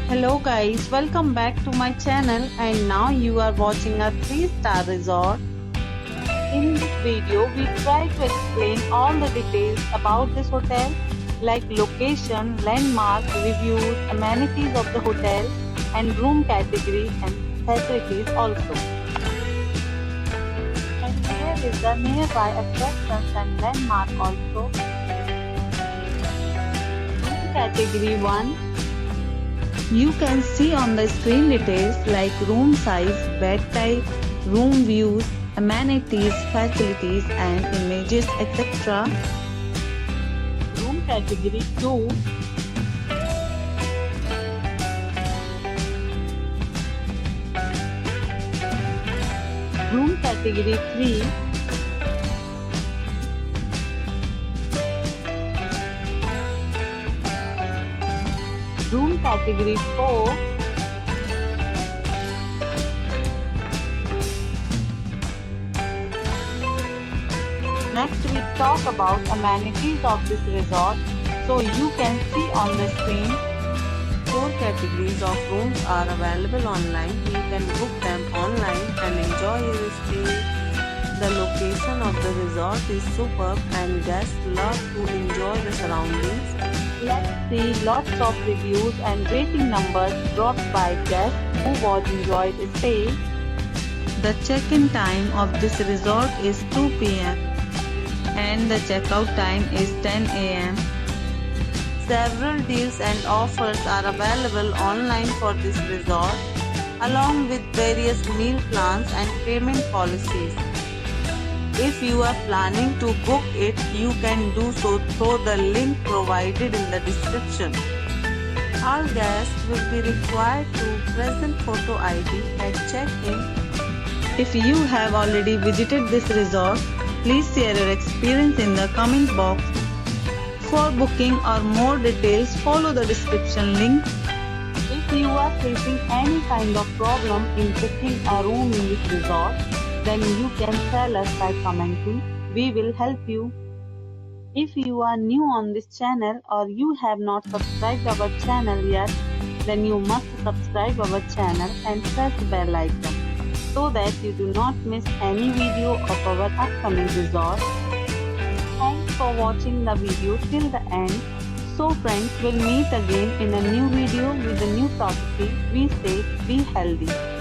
Hello guys, welcome back to my channel and now you are watching a 3-star resort. In this video, we try to explain all the details about this hotel like location, landmark, reviews, amenities of the hotel and room category and facilities also. And here is the nearby attractions and landmark also. Room category 1. You can see on the screen details like room size, bed type, room views, amenities, facilities and images etc. Room category 2. Room category 3. Room category 4. Next we talk about amenities of this resort. So you can see on the screen 4 categories of rooms are available online. You can book them online and enjoy your stay. The location of the resort is superb and guests love to enjoy the surroundings. Let's see lots of reviews and rating numbers dropped by guests who was enjoyed stay. The check-in time of this resort is 2 p.m. and the checkout time is 10 a.m. Several deals and offers are available online for this resort, along with various meal plans and payment policies. If you are planning to book it, you can do so through the link provided in the description. All guests will be required to present photo ID at check-in. If you have already visited this resort, please share your experience in the comment box. For booking or more details, follow the description link. If you are facing any kind of problem in booking a room in this resort, then you can tell us by commenting. We will help you. If you are new on this channel or you have not subscribed our channel yet, then you must subscribe our channel and press the bell icon so that you do not miss any video of our upcoming resort. Thanks for watching the video till the end. So friends, we'll meet again in a new video with a new property. Be safe, be healthy.